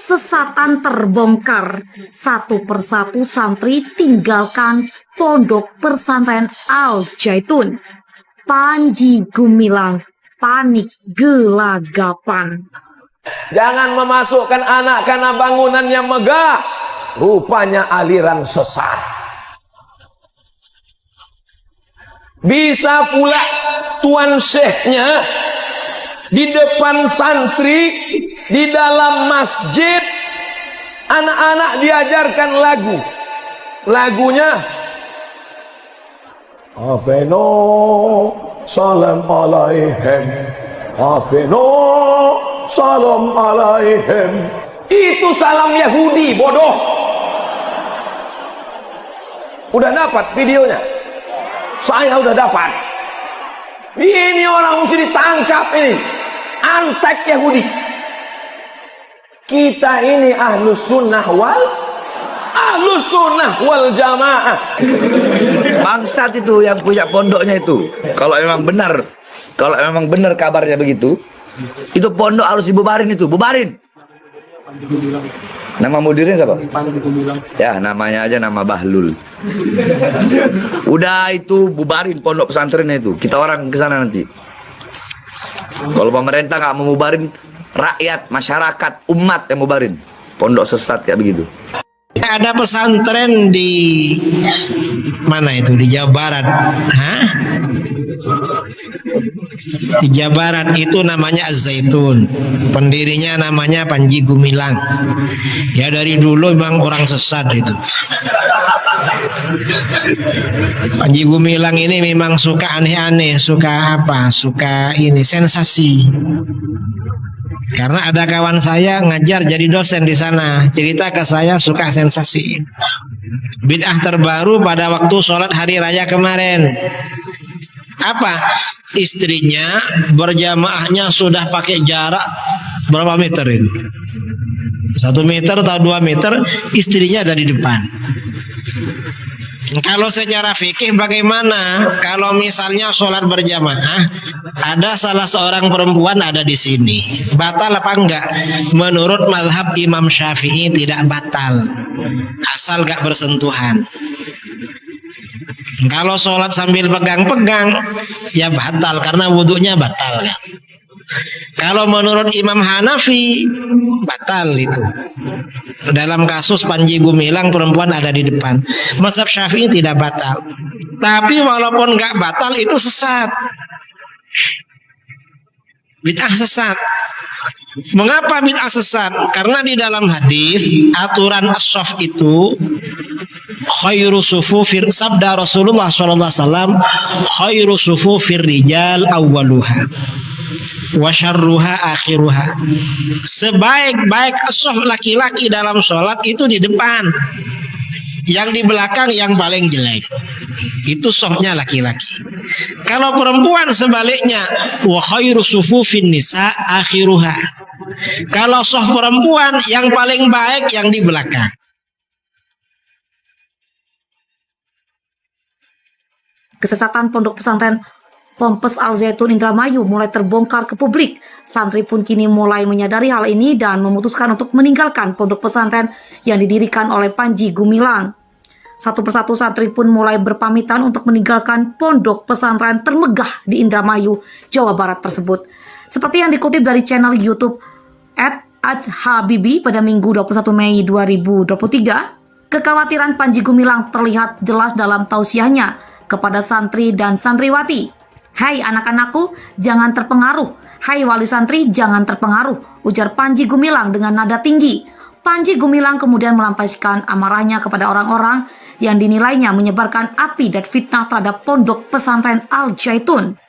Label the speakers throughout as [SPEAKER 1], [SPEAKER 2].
[SPEAKER 1] Kesesatan terbongkar, satu persatu santri tinggalkan pondok pesantren Al Zaitun. Panji Gumilang panik gelagapan.
[SPEAKER 2] Jangan memasukkan anak karena bangunan yang megah, rupanya aliran sesat. Bisa pula tuan syekhnya di depan santri, di dalam masjid, anak-anak diajarkan lagu. Lagunya Afeno salam alaihim, Afeno salam alaihim. Itu salam Yahudi, bodoh. Udah dapat videonya? Saya udah dapat. Ini orang mesti ditangkap ini. Antek Yahudi. Kita ini ahlus sunnah wal jamaah.
[SPEAKER 3] Bangsat itu yang punya pondoknya itu. Kalau memang benar kabarnya begitu, itu pondok harus dibubarin itu, bubarin. Nama mudirnya siapa? Ya, namanya aja nama Bahlul. Udah itu bubarin pondok pesantrennya itu. Kita orang ke sana nanti. Kalau pemerintah nggak mau bubarin, rakyat, masyarakat, umat yang bubarin. Pondok sesat kayak begitu.
[SPEAKER 4] Ada pesantren di mana itu, di Jawa Barat. Di Jawa Barat itu namanya Az-Zaitun. Pendirinya namanya Panji Gumilang. Ya dari dulu memang orang sesat itu. Panji Gumilang ini memang suka aneh-aneh, suka sensasi. Karena ada kawan saya ngajar jadi dosen di sana, cerita ke saya suka sensasi. Bid'ah terbaru pada waktu sholat hari raya kemarin. Apa? Istrinya berjamaahnya sudah pakai jarak berapa meter itu? 1 meter atau 2 meter, istrinya ada di depan. Kalau secara fikih bagaimana? Kalau misalnya sholat berjamaah, ada salah seorang perempuan ada di sini, batal apa enggak? Menurut mazhab Imam Syafi'i tidak batal, asal enggak bersentuhan. Kalau sholat sambil pegang-pegang, ya batal karena wudhunya batal. Kalau menurut Imam Hanafi, batal itu. Dalam kasus Panji Gumilang, perempuan ada di depan. Mazhab Syafi'i tidak batal. Tapi walaupun nggak batal, itu sesat. Bid'ah sesat. Mengapa bid'ah sesat? Karena di dalam hadis aturan as-shaf itu khairu sufufir, sabda Rasulullah SAW, khairu sufufir rijal awwaluha wa syarruha akhiruha. Sebaik-baik as-shaf laki-laki dalam sholat itu di depan, yang di belakang yang paling jelek. Itu shafnya laki-laki. Kalau perempuan sebaliknya, wa khairu sufufin nisa akhiruha. Kalau shaf perempuan yang paling baik yang di belakang.
[SPEAKER 1] Kesesatan pondok pesantren Ponpes Al Zaitun Indramayu mulai terbongkar ke publik. Santri pun kini mulai menyadari hal ini dan memutuskan untuk meninggalkan pondok pesantren yang didirikan oleh Panji Gumilang. Satu persatu santri pun mulai berpamitan untuk meninggalkan pondok pesantren termegah di Indramayu, Jawa Barat tersebut. Seperti yang dikutip dari channel YouTube @ajhabibi pada Minggu 21 Mei 2023, kekhawatiran Panji Gumilang terlihat jelas dalam tausiahnya kepada santri dan santriwati. "Hai anak-anakku, jangan terpengaruh. Hai wali santri, jangan terpengaruh," ujar Panji Gumilang dengan nada tinggi. Panji Gumilang kemudian melampiaskan amarahnya kepada orang-orang yang dinilainya menyebarkan api dan fitnah terhadap pondok pesantren Al Zaitun.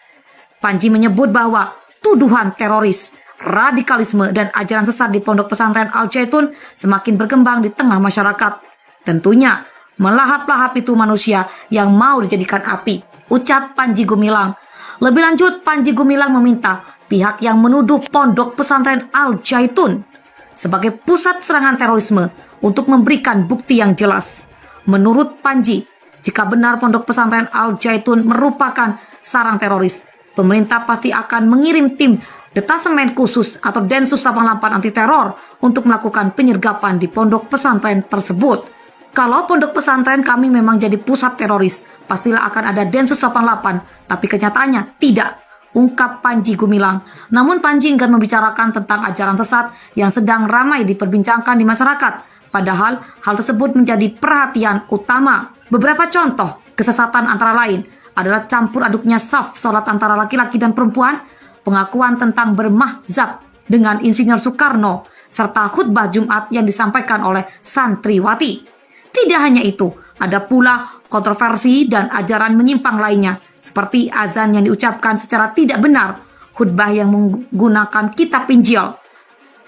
[SPEAKER 1] Panji menyebut bahwa tuduhan teroris, radikalisme, dan ajaran sesat di pondok pesantren Al Zaitun semakin berkembang di tengah masyarakat. Tentunya melahap-lahap itu manusia yang mau dijadikan api, ucap Panji Gumilang. Lebih lanjut, Panji Gumilang meminta pihak yang menuduh pondok pesantren Al Zaitun sebagai pusat serangan terorisme untuk memberikan bukti yang jelas. Menurut Panji, jika benar pondok pesantren Al Zaitun merupakan sarang teroris, pemerintah pasti akan mengirim tim detasemen khusus atau Densus 88 anti teror untuk melakukan penyergapan di pondok pesantren tersebut. Kalau pondok pesantren kami memang jadi pusat teroris, pastilah akan ada Densus 88, tapi kenyataannya tidak, ungkap Panji Gumilang. Namun Panji enggan membicarakan tentang ajaran sesat yang sedang ramai diperbincangkan di masyarakat, padahal hal tersebut menjadi perhatian utama. Beberapa contoh kesesatan antara lain adalah campur aduknya saf sholat antara laki-laki dan perempuan, pengakuan tentang bermahzab dengan Insinyur Soekarno, serta khutbah Jumat yang disampaikan oleh santriwati. Tidak hanya itu, ada pula kontroversi dan ajaran menyimpang lainnya, seperti azan yang diucapkan secara tidak benar, khutbah yang menggunakan kitab Injil,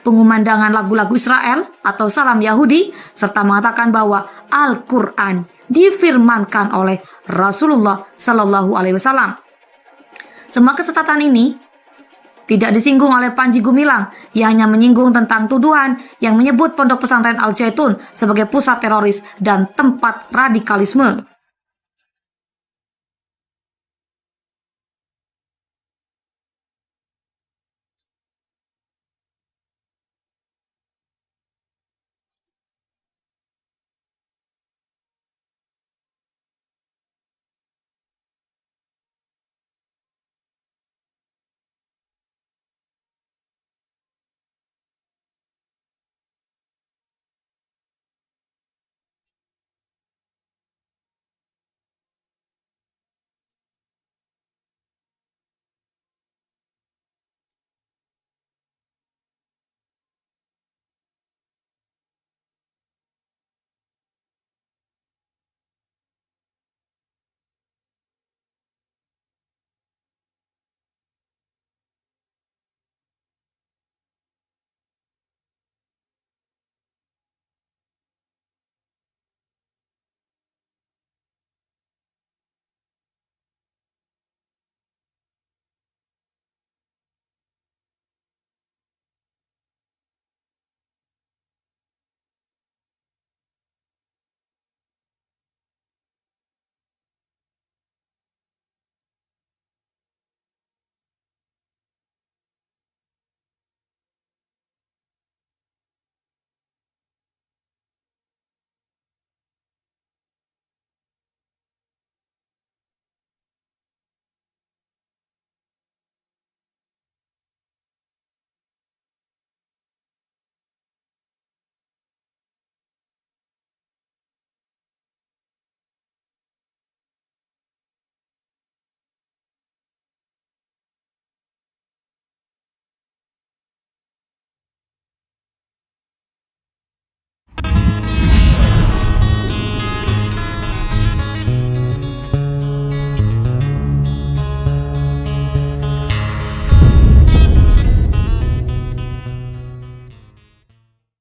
[SPEAKER 1] pengumandangan lagu-lagu Israel atau salam Yahudi, serta mengatakan bahwa Al-Quran difirmankan oleh Rasulullah Sallallahu Alaihi Wasallam. Semua kesesatan ini tidak disinggung oleh Panji Gumilang. Ia hanya menyinggung tentang tuduhan yang menyebut Pondok Pesantren Al Zaitun sebagai pusat teroris dan tempat radikalisme.